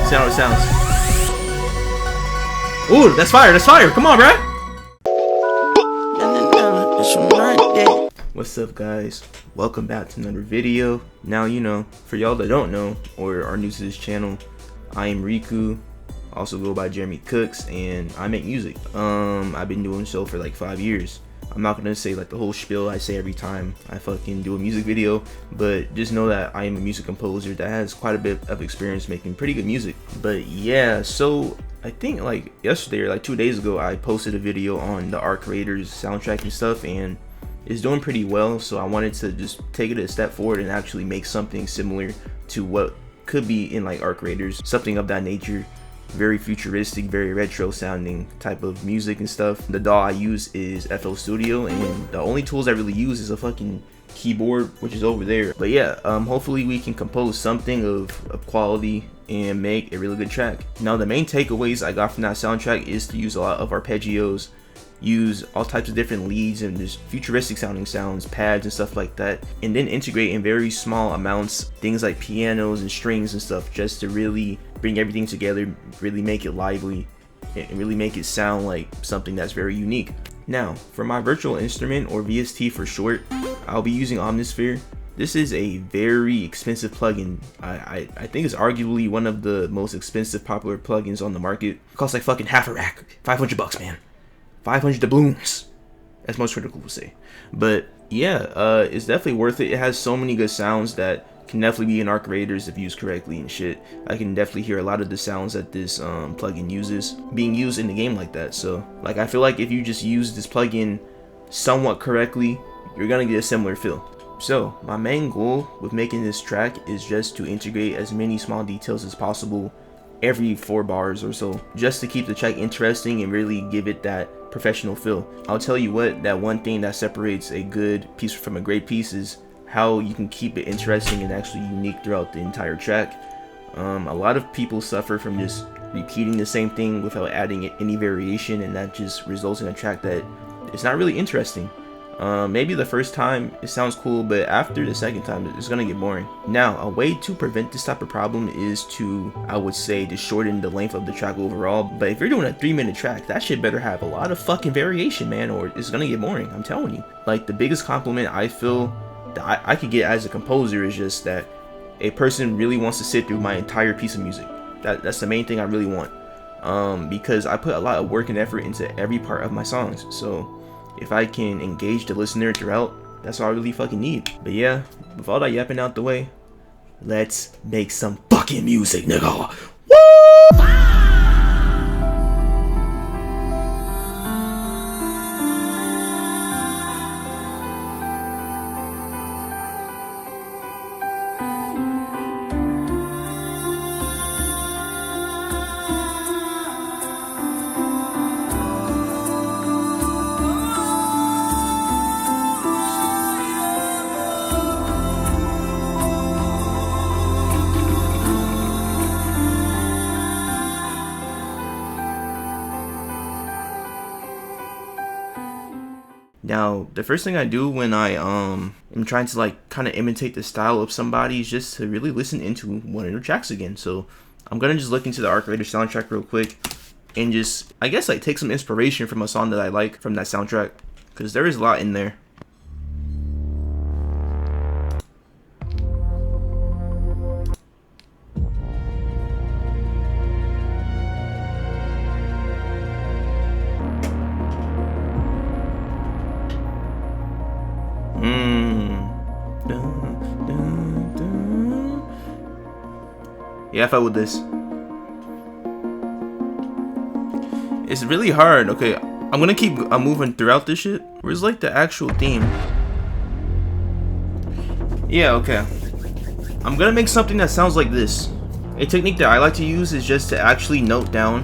See how it sounds. Ooh, that's fire, that's fire. Come on, bruh. What's up, guys? Welcome back to another video. Now, you know, for y'all that don't know or are new to this channel, I am Riku, also go by Jeremy Cooks, and I make music. I've been doing so for like 5 years. I'm not gonna say like the whole spiel I say every time I fucking do a music video, but just know that I am a music composer that has quite a bit of experience making pretty good music. But yeah, so I think like yesterday or like 2 days ago, I posted a video on the Arc Raiders soundtrack and stuff, and it's doing pretty well, so I wanted to just take it a step forward and actually make something similar to what could be in like Arc Raiders, something of that nature. Very futuristic, very retro sounding type of music and stuff. The DAW I use is FL Studio, and the only tools I really use is a fucking keyboard, which is over there. But yeah, hopefully we can compose something of quality and make a really good track. Now the main takeaways I got from that soundtrack is to use a lot of arpeggios, use all types of different leads and just futuristic sounding sounds, pads and stuff like that, and then integrate in very small amounts things like pianos and strings and stuff, just to really bring everything together, really make it lively, and really make it sound like something that's very unique. Now, for my virtual instrument, or VST for short, I'll be using Omnisphere. This is a very expensive plugin. I think it's arguably one of the most expensive popular plugins on the market. It costs like fucking half a rack, 500 bucks, man. 500 doubloons, as most critical will say. But yeah, it's definitely worth it. It has so many good sounds that can definitely be in Arc Raiders if used correctly and shit. I can definitely hear a lot of the sounds that this plugin uses being used in the game like that. So like, I feel like if you just use this plugin somewhat correctly, you're gonna get a similar feel. So my main goal with making this track is just to integrate as many small details as possible every 4 bars or so, just to keep the track interesting and really give it that professional feel. I'll tell you what, that one thing that separates a good piece from a great piece is how you can keep it interesting and actually unique throughout the entire track. A lot of people suffer from just repeating the same thing without adding any variation, and that just results in a track that it's not really interesting. Maybe the first time it sounds cool, but after the second time it's gonna get boring. Now, a way to prevent this type of problem is to, I would say, to shorten the length of the track overall. But if you're doing a 3-minute track, that shit better have a lot of fucking variation, man, or it's gonna get boring. I'm telling you. Like, the biggest compliment I feel that I could get as a composer is just that a person really wants to sit through my entire piece of music. That's the main thing I really want, because I put a lot of work and effort into every part of my songs. So if I can engage the listener throughout, that's all I really fucking need. But yeah, with all that yapping out the way, let's make some fucking music, nigga. Woo! Now, the first thing I do when I am trying to like kind of imitate the style of somebody is just to really listen into one of their tracks again. So I'm gonna just look into the Arc Raiders soundtrack real quick and just, I guess, like take some inspiration from a song that I like from that soundtrack, because there is a lot in there. Yeah, I felt with this. It's really hard. Okay, I'm gonna keep moving throughout this shit. Where's like the actual theme? Yeah, okay. I'm gonna make something that sounds like this. A technique that I like to use is just to actually note down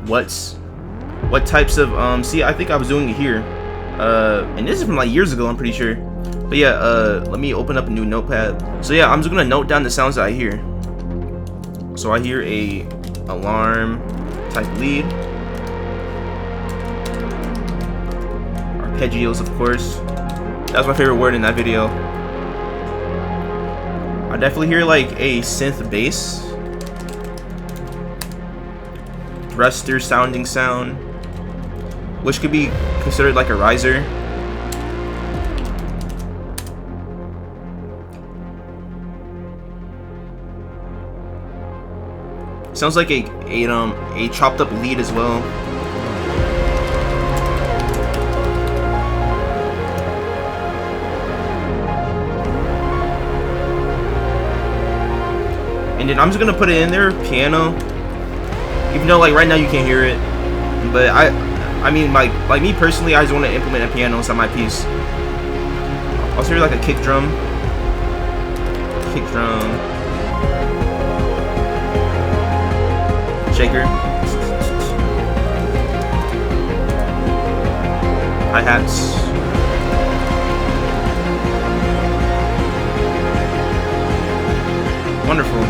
what types of see, I think I was doing it here. And this is from like years ago, I'm pretty sure. But yeah, let me open up a new notepad. So yeah, I'm just gonna note down the sounds that I hear. So I hear a alarm type lead, arpeggios, of course. That was my favorite word in that video. I definitely hear like a synth bass. thruster sounding sound, which could be considered like a riser. Sounds like a chopped up lead as well. And then I'm just gonna put it in there, piano. Even though like right now you can't hear it, but I mean like me personally, I just want to implement a piano inside my piece. Also hear like a kick drum, shaker, hi-hats. Wonderful.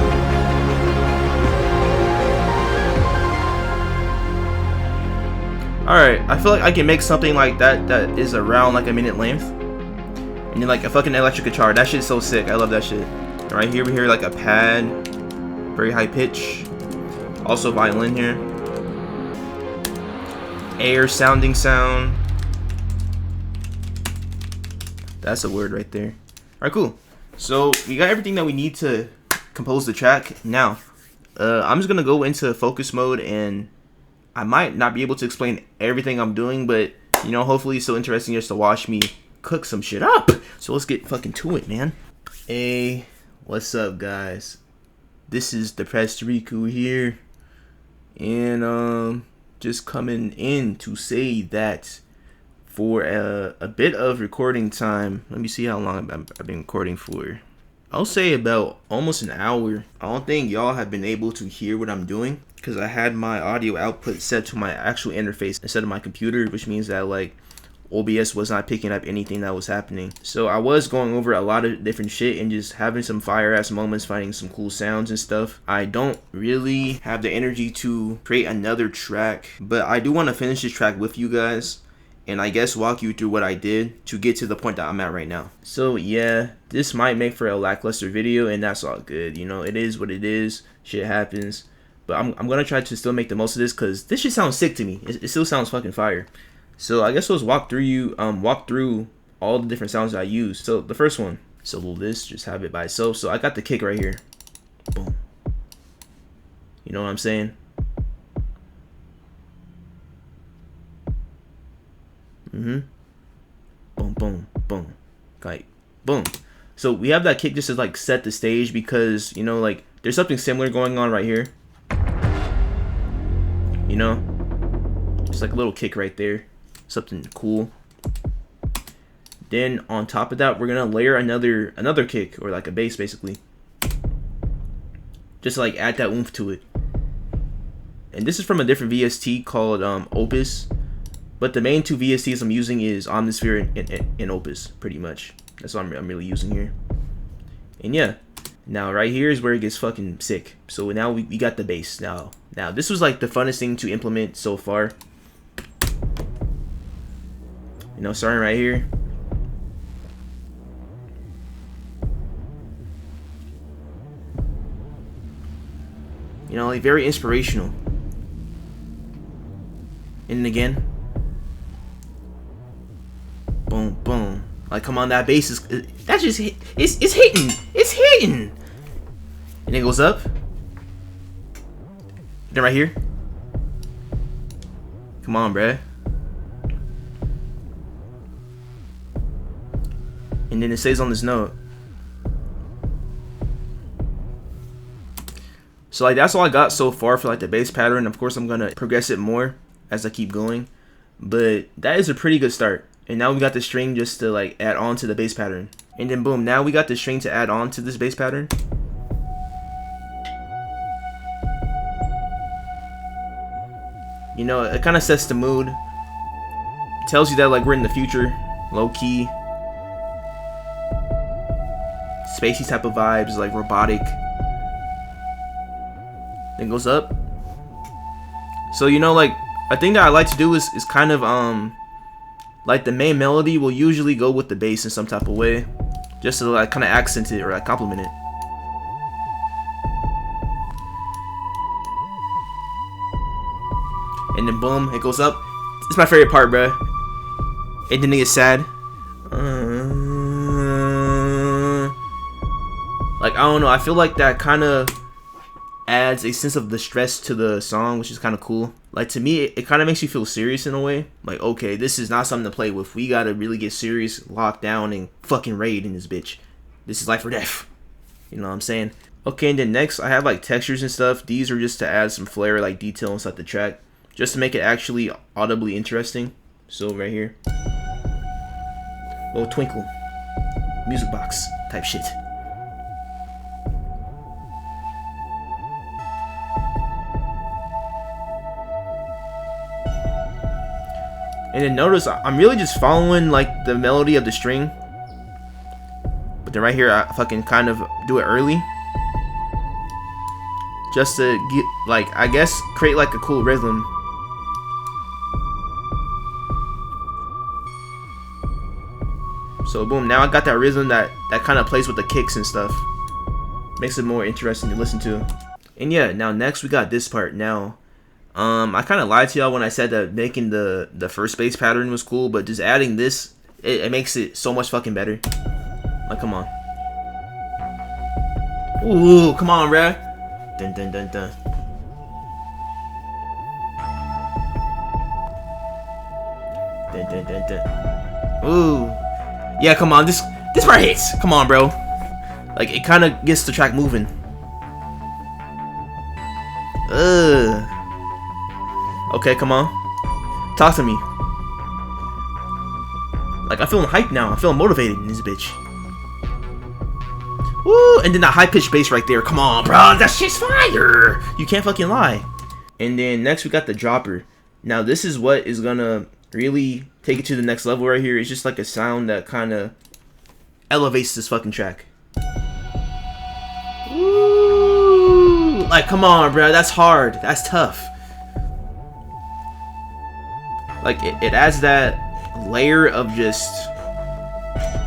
Alright, I feel like I can make something like that that is around like a minute length. And then like a fucking electric guitar. That shit's so sick. I love that shit. And right here we hear like a pad. Very high pitch. Also violin here. Air sounding sound. That's a word right there. Alright, cool. So we got everything that we need to compose the track. Now, I'm just gonna go into focus mode, and I might not be able to explain everything I'm doing, but you know, hopefully it's so interesting just to watch me cook some shit up. So let's get fucking to it, man. Hey, what's up, guys? This is Depressed Riku here, and just coming in to say that for a bit of recording time. Let me see how long I've been recording for. I'll say about almost an hour. I don't think y'all have been able to hear what I'm doing because I had my audio output set to my actual interface instead of my computer, which means that like OBS was not picking up anything that was happening. So I was going over a lot of different shit and just having some fire ass moments, finding some cool sounds and stuff. I don't really have the energy to create another track, but I do want to finish this track with you guys and I guess walk you through what I did to get to the point that I'm at right now. So yeah, this might make for a lackluster video, and that's all good. You know, it is what it is. Shit happens. But I'm gonna try to still make the most of this because this shit sounds sick to me. It still sounds fucking fire. So I guess let's walk through all the different sounds that I use. So the first one, so we'll just have it by itself. So I got the kick right here. Boom. You know what I'm saying? Boom, boom, boom. Like, boom. So we have that kick just to like set the stage because, you know, like there's something similar going on right here. You know? Just like a little kick right there. Something cool. Then on top of that, we're gonna layer another kick, or like a bass basically. Just to like add that oomph to it. And this is from a different VST called Opus. But the main two VSTs I'm using is Omnisphere and Opus, pretty much. That's what I'm really using here. And yeah, now right here is where it gets fucking sick. So now we got the bass. Now this was like the funnest thing to implement so far. You know, starting right here. You know, like very inspirational. And then again. Boom, boom. Like, come on, that bass is... That's just... It's hitting. It's hitting. And it goes up. Then right here. Come on, bruh. And then it stays on this note. So, like, that's all I got so far for, like, the bass pattern. Of course, I'm going to progress it more as I keep going. But that is a pretty good start. And now we got the string just to like add on to the bass pattern. And then boom, now we got the string to add on to this bass pattern. You know, it kind of sets the mood. It tells you that like we're in the future, low key. Spacey type of vibes, like robotic. Then goes up. So you know, like a thing that I like to do is kind of like the main melody will usually go with the bass in some type of way, just to like kind of accent it or like complement it. and then boom, it goes up. It's my favorite part, bruh. And then it gets sad. Like, I don't know, I feel like that kind of adds a sense of distress to the song, which is kind of cool. Like, to me, it kind of makes you feel serious in a way. Like, okay, this is not something to play with. We gotta really get serious, lock down, and fucking raid in this bitch. This is life or death. You know what I'm saying? Okay, and then next, I have like textures and stuff. These are just to add some flair, like detail inside the track, just to make it actually audibly interesting. So right here, little twinkle, music box type shit. And then notice I'm really just following like the melody of the string, but then right here I fucking kind of do it early, just to get, like, I guess create like a cool rhythm. So boom, now I got that rhythm that kind of plays with the kicks and stuff, makes it more interesting to listen to. And yeah, now next we got this part. Now I kind of lied to y'all when I said that making the first bass pattern was cool, but just adding this, it makes it so much fucking better. Like, come on. Ooh, come on, bruh. Dun dun dun dun. Dun dun dun dun. Ooh. Yeah, come on. This part hits. Come on, bro. Like, it kind of gets the track moving. Okay, come on. Talk to me. Like, I'm feeling hyped now. I'm feeling motivated in this bitch. Woo! And then that high-pitched bass right there. Come on, bro. That shit's fire. You can't fucking lie. And then next we got the dropper. Now, this is what is gonna really take it to the next level right here. It's just like a sound that kind of elevates this fucking track. Woo! Like, come on, bro. That's hard. That's tough. Like, it adds that layer of just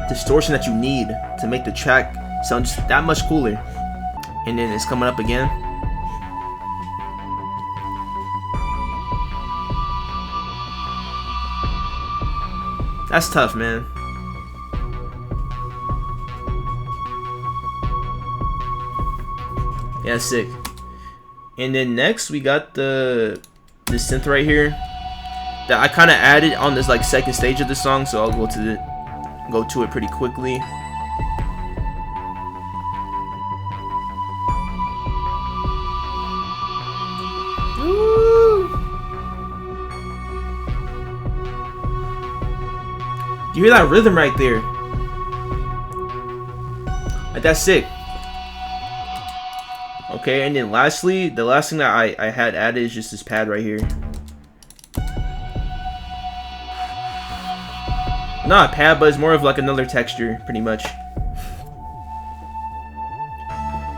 distortion that you need to make the track sound just that much cooler. And then it's coming up again. That's tough, man. Yeah, sick. And then next we got this synth right here that I kind of added on this like second stage of the song, so I'll go to it pretty quickly. Woo! You hear that rhythm right there? Like, that's sick. Okay, and then lastly, the last thing that I had added is just this pad right here. Not a pad, but it's more of like another texture, pretty much.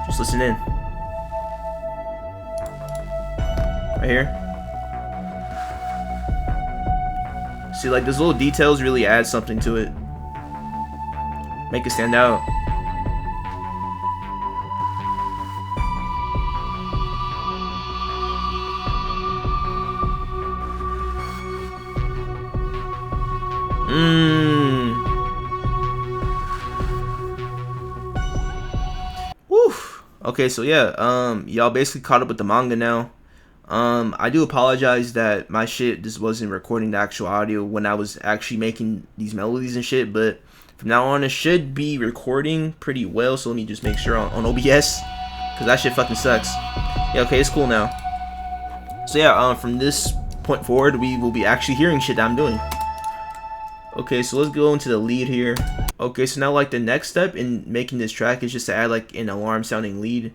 Just listen in. Right here. See, like, those little details really add something to it. Make it stand out. Woo. Okay, so yeah, y'all basically caught up with the manga now. I do apologize that my shit just wasn't recording the actual audio when I was actually making these melodies and shit, but from now on it should be recording pretty well, so let me just make sure on OBS, because that shit fucking sucks. Yeah, okay, it's cool now. So yeah, from this point forward, we will be actually hearing shit that I'm doing. Okay, so let's go into the lead here. Okay, so now like the next step in making this track is just to add like an alarm sounding lead.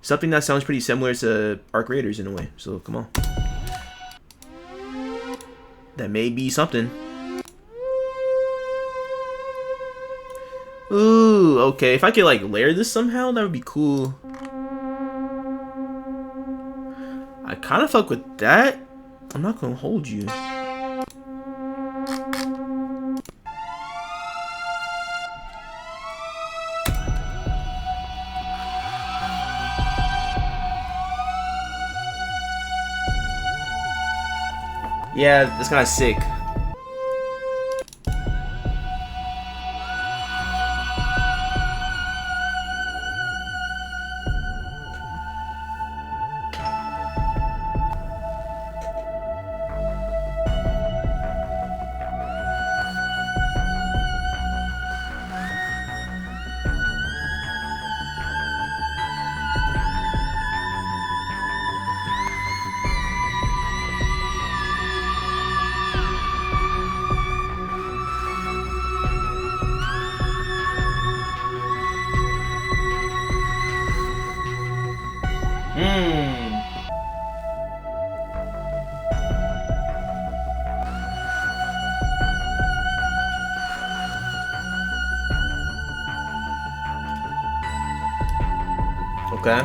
Something that sounds pretty similar to Arc Raiders in a way. So come on. That may be something. Ooh, okay. If I could like layer this somehow, that would be cool. I kind of fuck with that. I'm not gonna hold you. Yeah, that's kind of sick. Okay.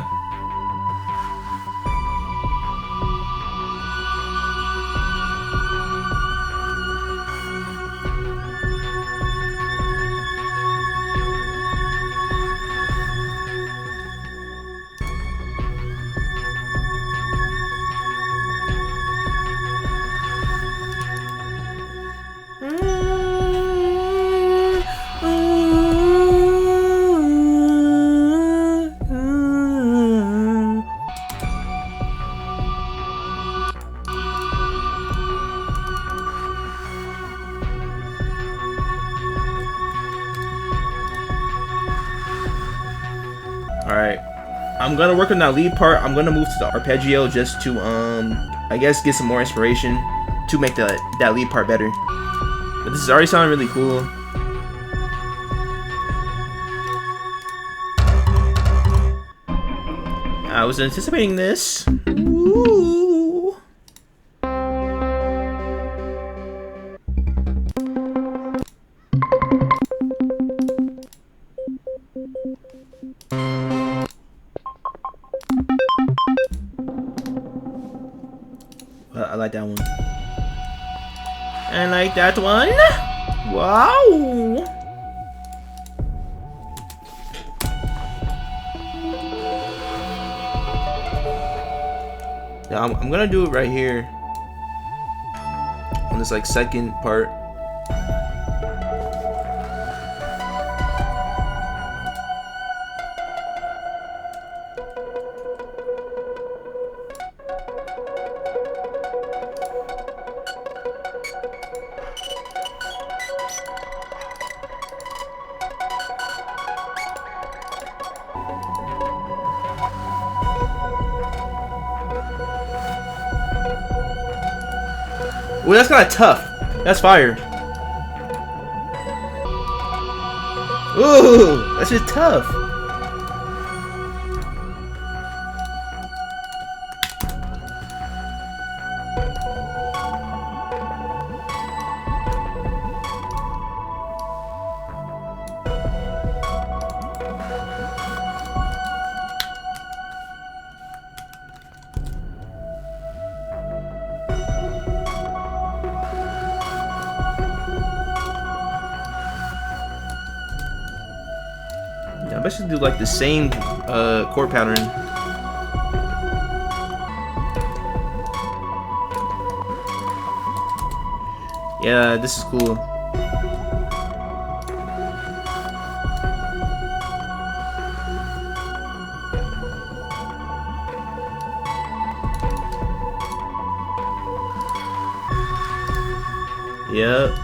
Alright, I'm gonna work on that lead part. I'm gonna move to the arpeggio just to I guess get some more inspiration to make that lead part better. But this is already sounding really cool. I was anticipating this. Ooh. I like that one. I like that one. Wow. Yeah, I'm gonna do it right here on this like second part. Well, that's kind of tough. That's fire. Ooh, that's just tough. I bet you do like the same chord pattern. Yeah, this is cool. Yep.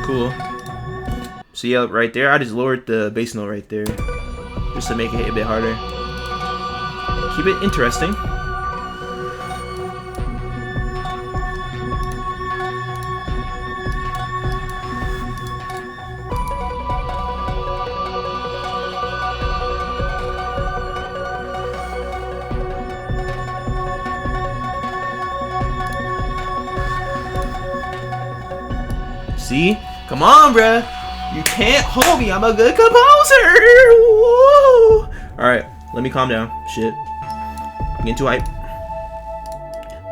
Cool. So yeah, right there, I just lowered the bass note right there, just to make it hit a bit harder. Keep it interesting. See? Come on, bruh. You can't hold me. I'm a good composer. Alright, let me calm down. Shit. I'm getting too hype.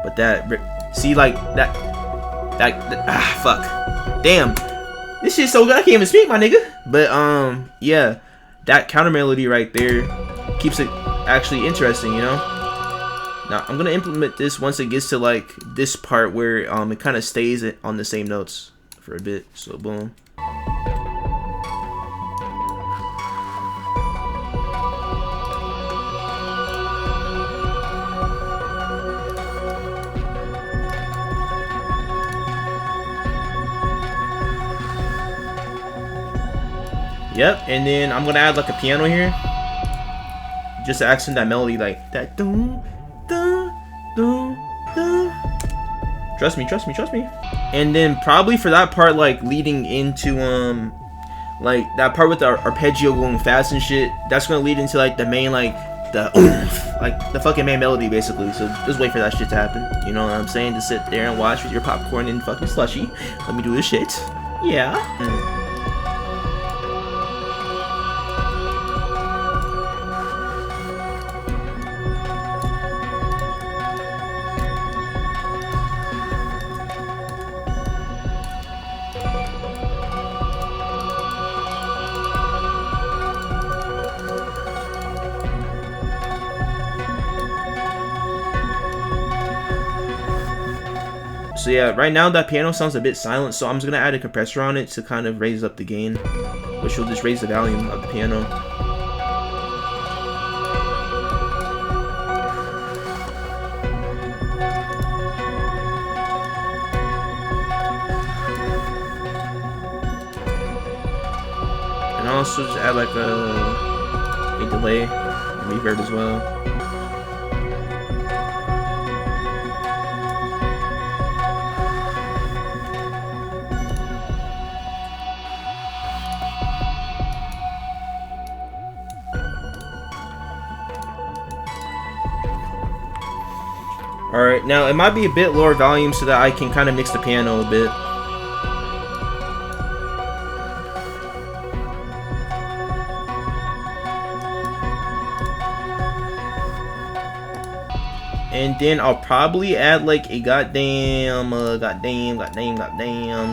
But that, see, like that fuck, damn, this shit's so good I can't even speak, my nigga. But yeah, that counter melody right there keeps it actually interesting, you know. Now I'm gonna implement this once it gets to like this part where it kind of stays on the same notes for a bit. So boom. Yep, and then I'm gonna add like a piano here, just to accent that melody, like that. Dun, dun, dun, dun. Trust me, trust me, trust me. And then probably for that part, like leading into like that part with the arpeggio going fast and shit, that's gonna lead into like the main, like the like the fucking main melody basically. So just wait for that shit to happen. You know what I'm saying? Just sit there and watch with your popcorn and fucking slushy. Let me do this shit. Yeah. So yeah, right now that piano sounds a bit silent, so I'm just gonna add a compressor on it to kind of raise up the gain, which will just raise the volume of the piano. And also just add like a delay, reverb as well. Alright, now it might be a bit lower volume so that I can kind of mix the piano a bit. And then I'll probably add like a goddamn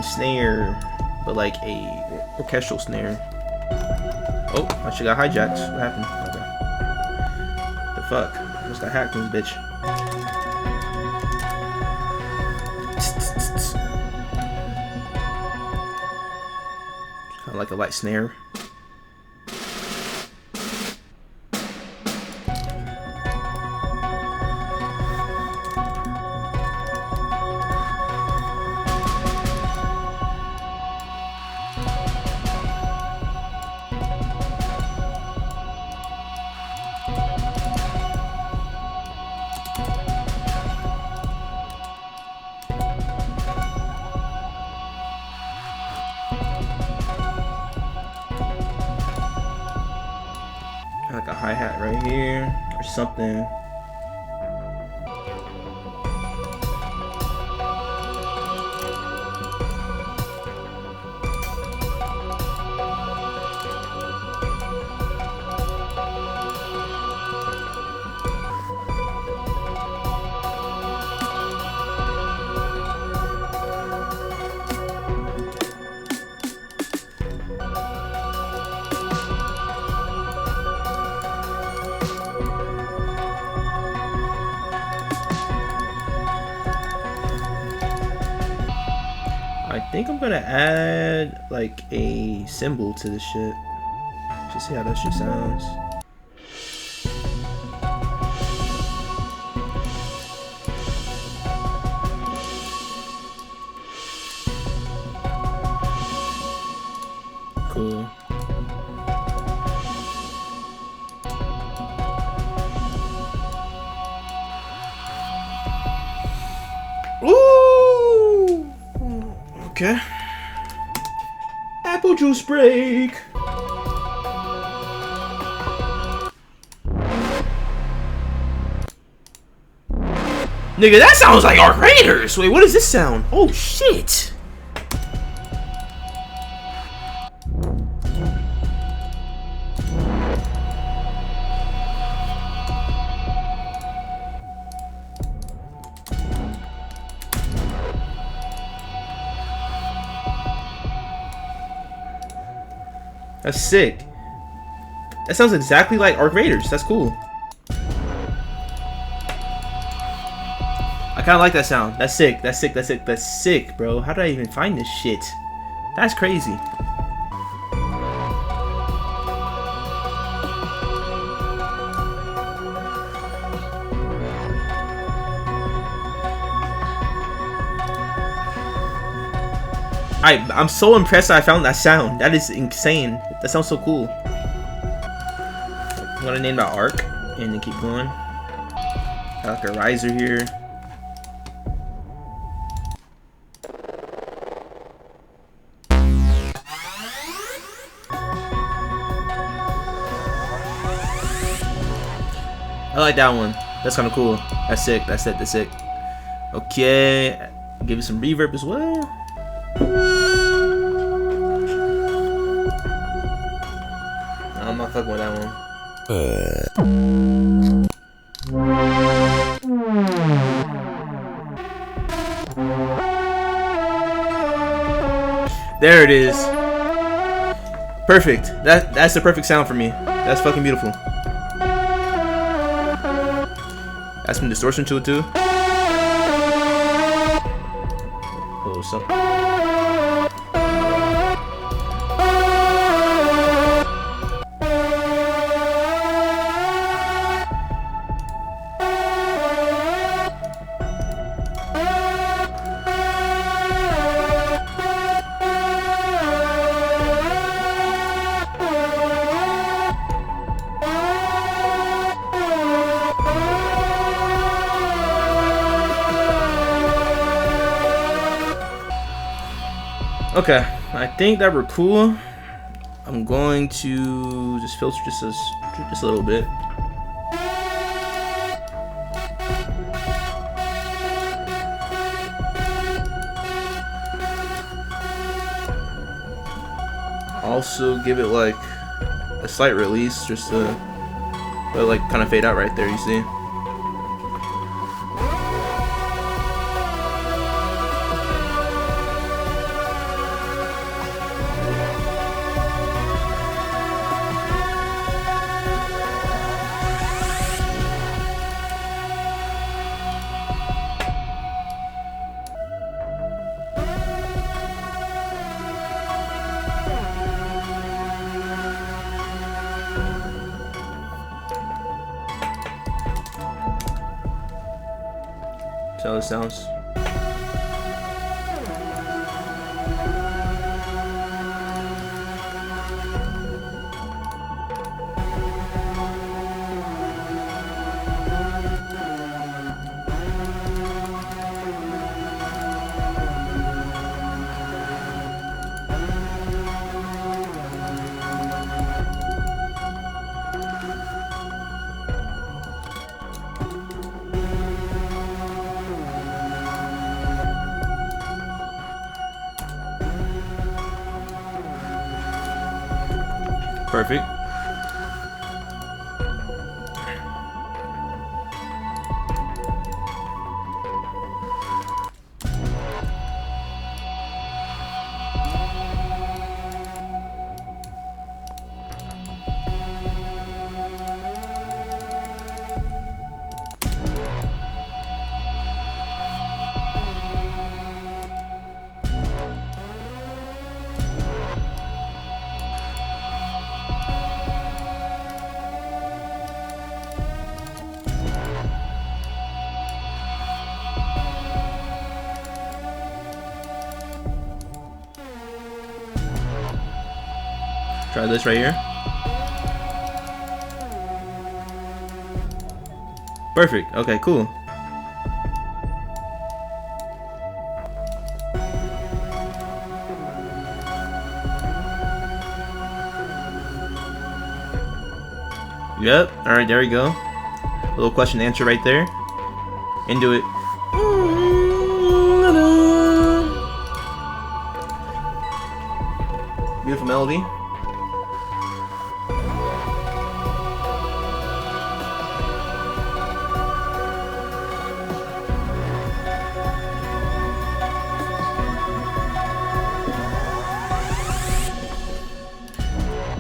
snare, but like a orchestral snare. Oh, I should got hijacked. What happened? Okay. The fuck? I just got hacked on this bitch. Kind of like a light snare. Like a hi-hat right here or something. I think I'm gonna add like a cymbal to this shit. Just see how that shit sounds. Cool. Ooh! Okay. Apple juice break. Nigga, that sounds like Arc Raiders. Wait, what does this sound? Oh shit. That's sick. That sounds exactly like Arc Raiders. That's cool. I kind of like that sound. That's sick. That's sick. That's sick. That's sick, bro. How did I even find this shit? That's crazy. I'm so impressed that I found that sound. That is insane. That sounds so cool. I'm gonna name that Arc and then keep going. Got like a riser here. I like that one. That's kind of cool. That's sick. That's it. That's sick. Okay. Give it some reverb as well. I'm not fucking with that one. There it is. Perfect. That's the perfect sound for me. That's fucking beautiful. Add some distortion to it too. Oh, so. Okay, I think that we're cool. I'm going to just filter just a little bit. Also give it like a slight release just to let it like kind of fade out right there, you see? See how this sounds. Perfect. Try this right here. Perfect. Okay, cool. Yep. All right, there we go. A little question answer right there. Into it. Beautiful melody.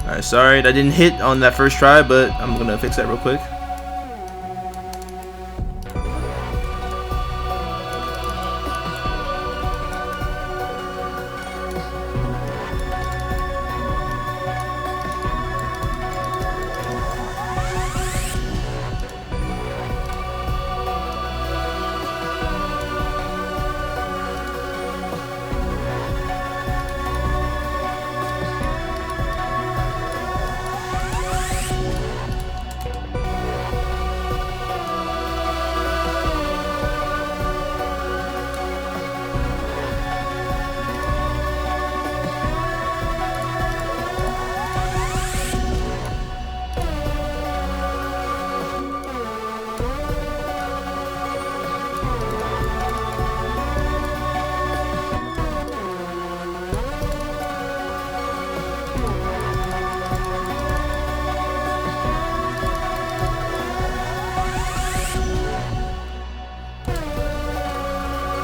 Alright, sorry that didn't hit on that first try, but I'm gonna fix that real quick.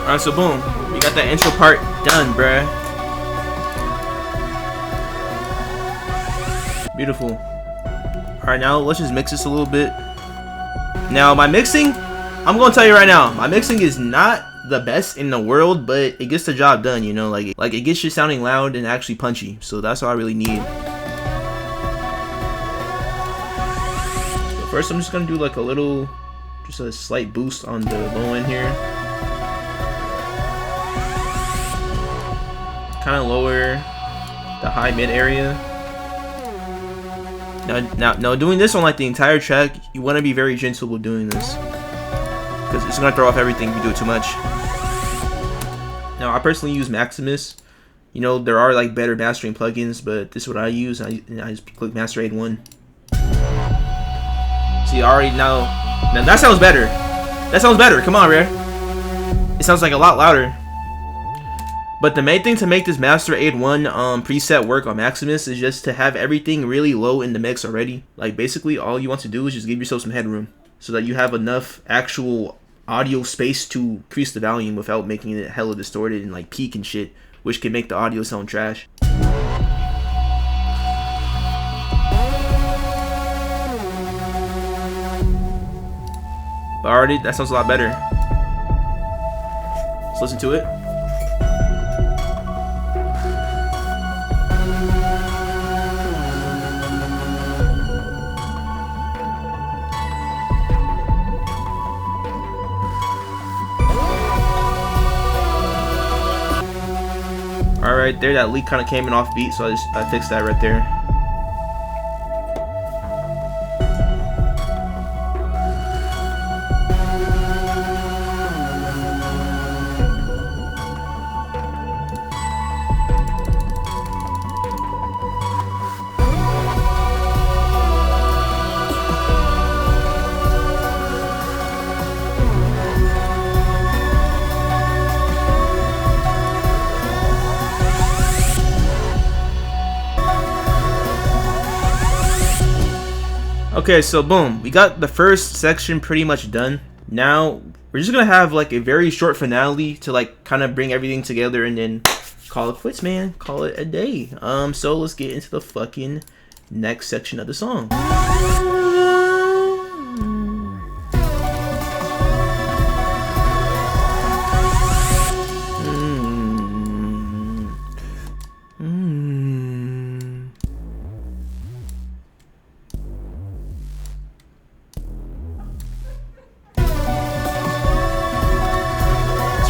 Alright, so boom, we got that intro part done, bruh. Beautiful. Alright, now let's just mix this a little bit. Now, my mixing, I'm gonna tell you right now, my mixing is not the best in the world, but it gets the job done, you know, like it gets you sounding loud and actually punchy. So that's all I really need. So first, I'm just gonna do like a little, just a slight boost on the low end here. Kind of lower the high mid area. Now doing this on like the entire track, you want to be very gentle with doing this, because it's gonna throw off everything if you do it too much. Now I personally use Maximus. You know, there are like better mastering plugins, but this is what I use. I just click Master Aid 1. See, already now that sounds better. That sounds better. Come on, Rare. It sounds like a lot louder. But the main thing to make this Master Aid 1 preset work on Maximus is just to have everything really low in the mix already. Like basically all you want to do is just give yourself some headroom so that you have enough actual audio space to increase the volume without making it hella distorted and like peak and shit, which can make the audio sound trash. But already that sounds a lot better. Let's listen to it. Alright, there, that leak kind of came in off beat, so I fixed that right there. Okay, so boom, we got the first section pretty much done. Now we're just gonna have like a very short finale to like kind of bring everything together and then call it quits, man. Call it a day. So let's get into the fucking next section of the song.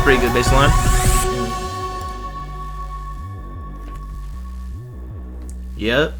Pretty good bass line. Yep.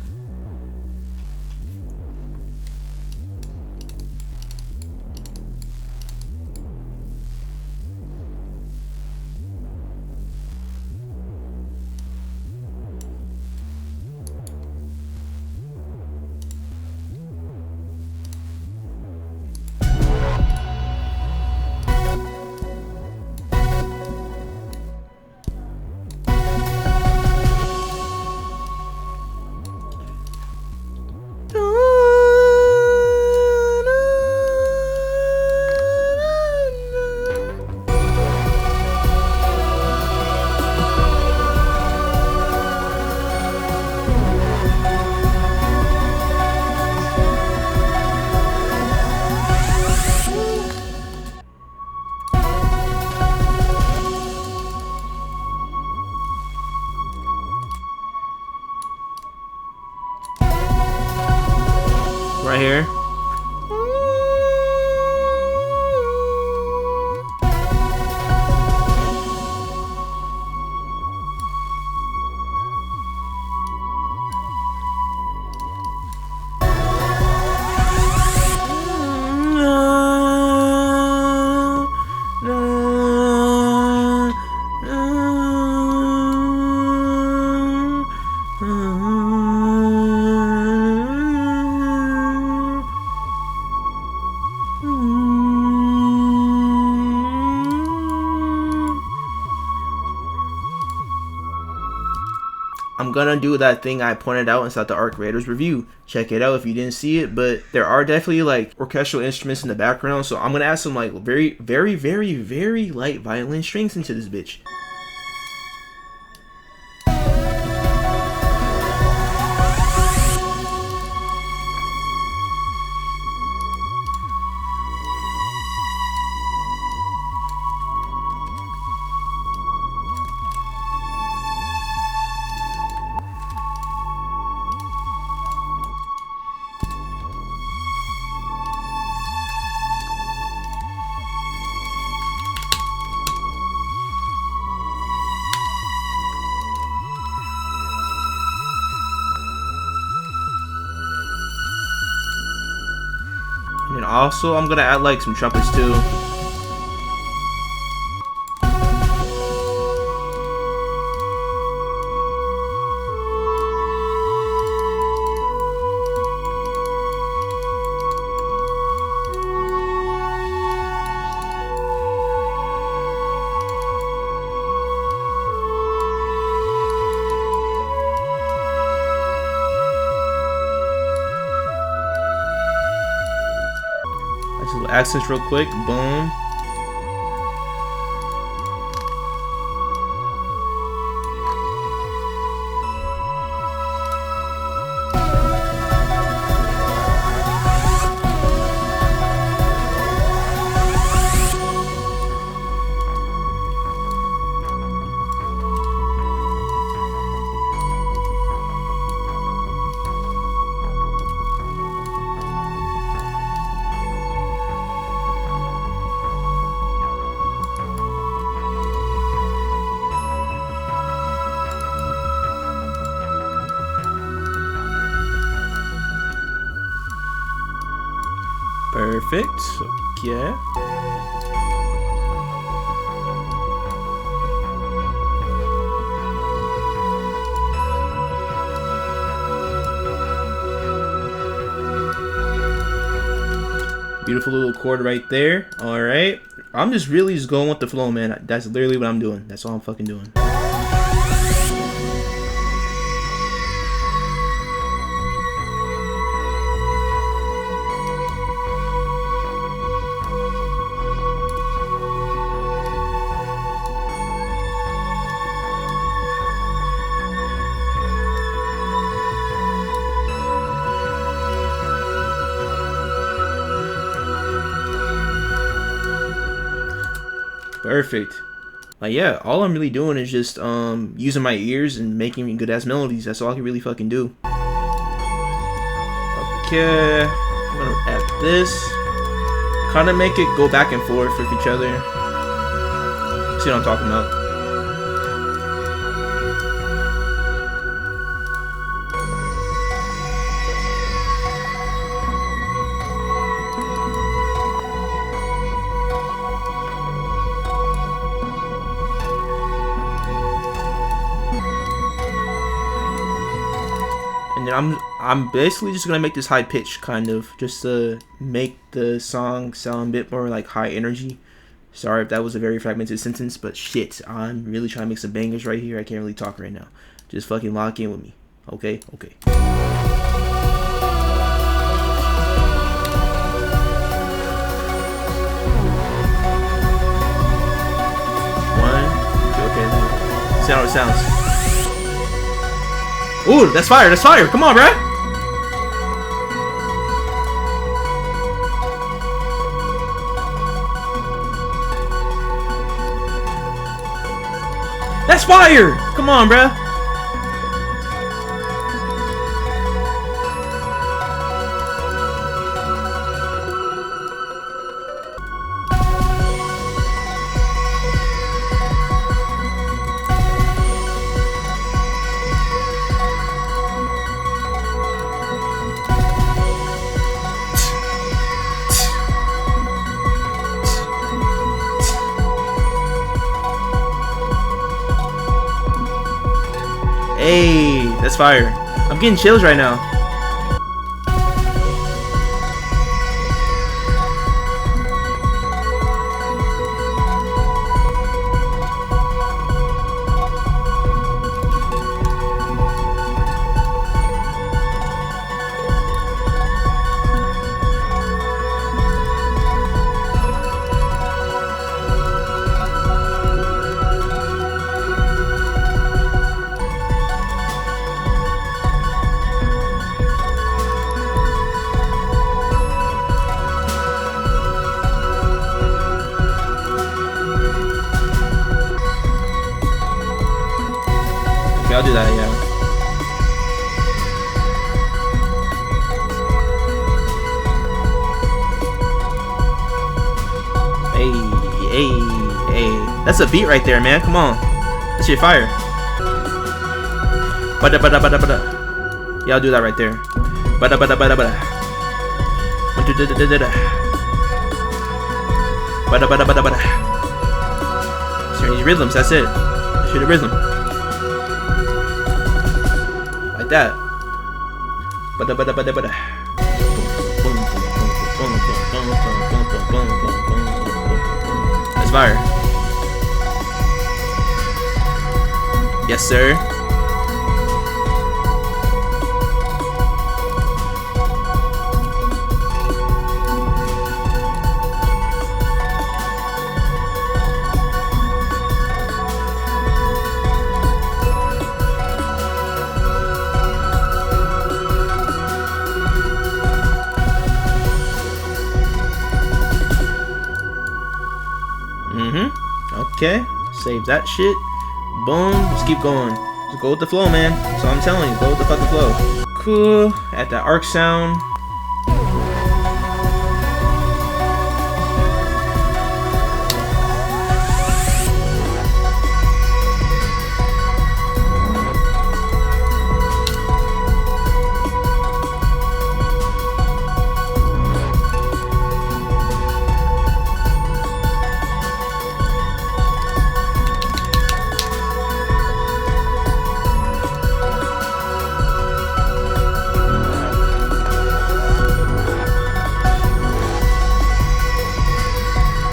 right here. I'm gonna do that thing I pointed out inside the Arc Raiders review. Check it out if you didn't see it, but there are definitely like orchestral instruments in the background, so I'm gonna add some like very light violin strings into this bitch. And then also, I'm gonna add like some trumpets too. Little accents real quick. Boom. Perfect. Okay. Beautiful little chord right there. All right. I'm just really just going with the flow, man. That's literally what I'm doing. That's all I'm fucking doing. Perfect. Like, yeah, all I'm really doing is just using my ears and making good ass melodies. That's all I can really fucking do. Okay, I'm gonna add this. Kind of make it go back and forth with each other. See what I'm talking about? And then I'm basically just gonna make this high pitch, kind of, just to make the song sound a bit more like high energy. Sorry if that was a very fragmented sentence, but shit, I'm really trying to make some bangers right here. I can't really talk right now. Just fucking lock in with me, okay? Okay. One, two, okay. See how it sounds. Ooh, that's fire, that's fire. Come on, bruh. That's fire. Come on, bruh. Hey, that's fire. I'm getting chills right now. Okay, I'll do that, yeah. Hey. That's a beat right there, man. Come on. That shit fire. Bada bada bada bada. Yeah, I'll do that right there. Bada bada bada bada. Bada bada bada bada. These rhythms, that's it. Shoot a rhythm. Like that. Bada bada bada bada. That's fire. Yes, sir. Okay, save that shit. Boom, just keep going. Just go with the flow, man. So I'm telling you, go with the fucking flow. Cool. At that arc sound.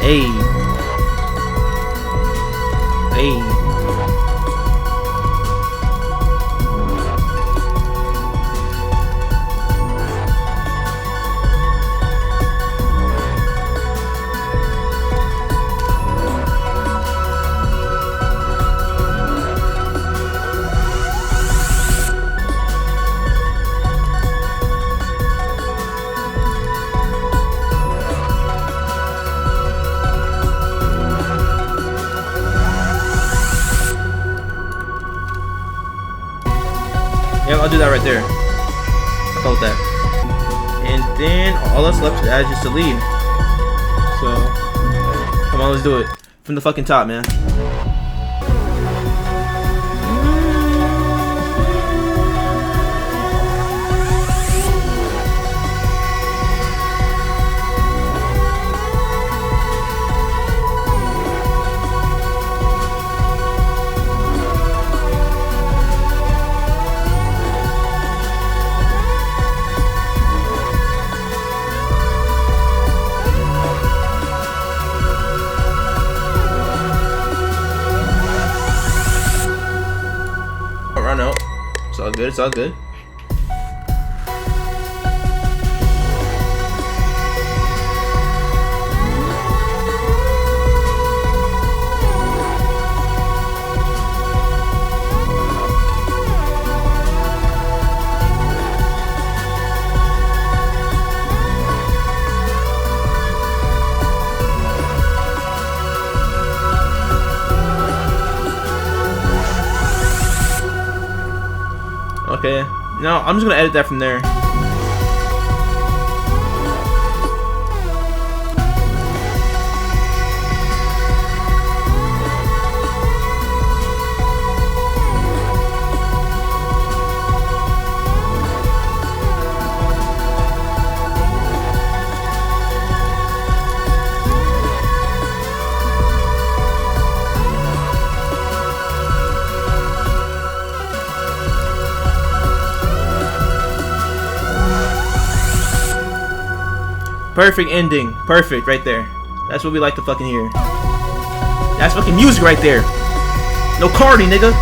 Hey. Hey. Yeah, I'll do that right there. I felt that. And then all that's left is just to lead. So, come on, let's do it. From the fucking top, man. Run out. It's all good. It's all good. Okay. No, I'm just gonna edit that from there. Perfect ending. Perfect right there. That's what we like to fucking hear. That's fucking music right there. No Cardi, nigga.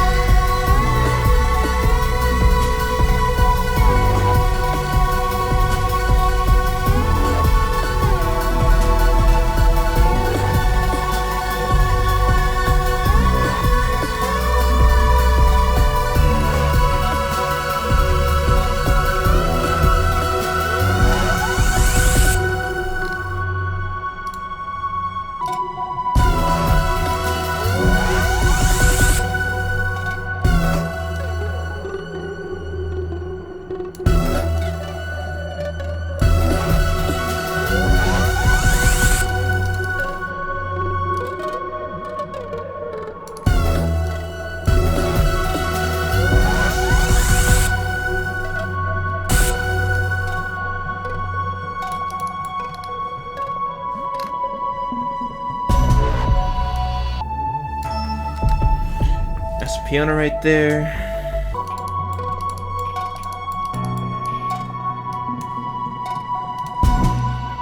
That's the piano right there.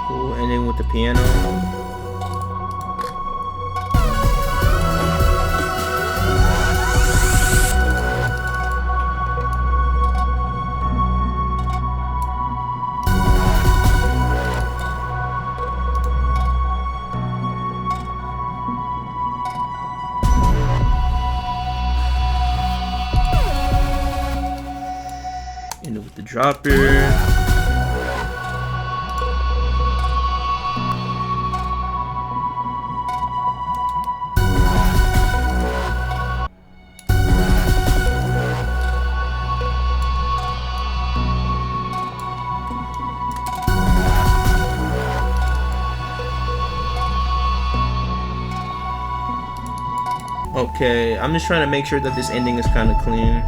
Cool ending with the piano. End it with the dropper. Okay, I'm just trying to make sure that this ending is kind of clean.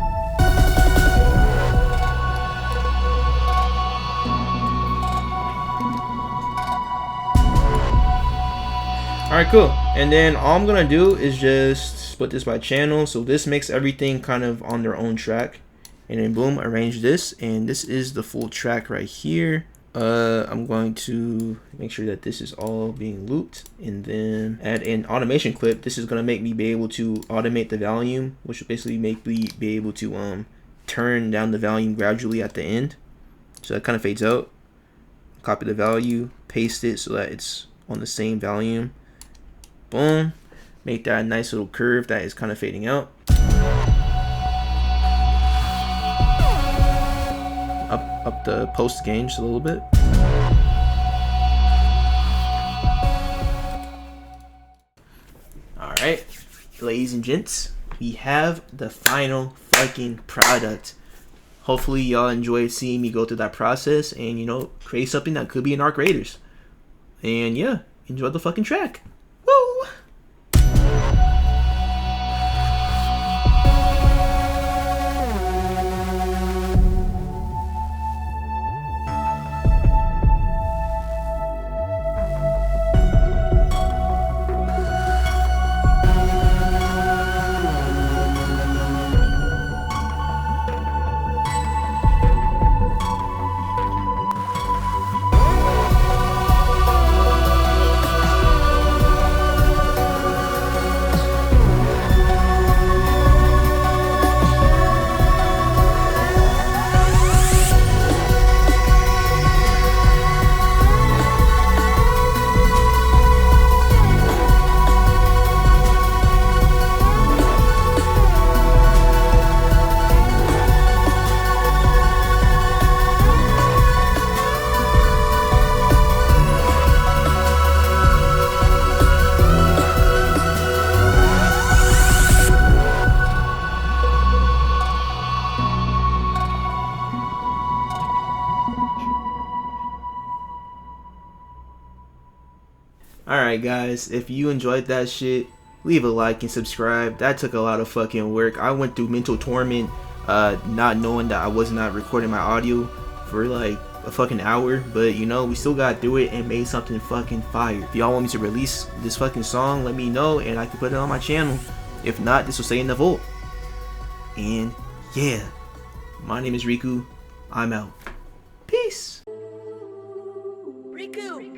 Alright, cool. And then all I'm gonna do is just split this by channel, so this makes everything kind of on their own track. And then boom, arrange this, and this is the full track right here. I'm going to make sure that this is all being looped, and then add an automation clip. This is gonna make me be able to automate the volume, which will basically make me be able to turn down the volume gradually at the end. So that kind of fades out. Copy the value, paste it so that it's on the same volume. Boom. Make that a nice little curve that is kind of fading out. Up the post gain just a little bit. Alright, ladies and gents, we have the final fucking product. Hopefully y'all enjoyed seeing me go through that process and, you know, create something that could be an Arc Raiders. And yeah, enjoy the fucking track. Woo! Alright guys, if you enjoyed that shit, leave a like and subscribe. That took a lot of fucking work. I went through mental torment, not knowing that I was not recording my audio for like a fucking hour, but you know, we still got through it and made something fucking fire. If y'all want me to release this fucking song, let me know and I can put it on my channel. If not, this will stay in the vault. And yeah, my name is Riku. I'm out. Peace. Riku.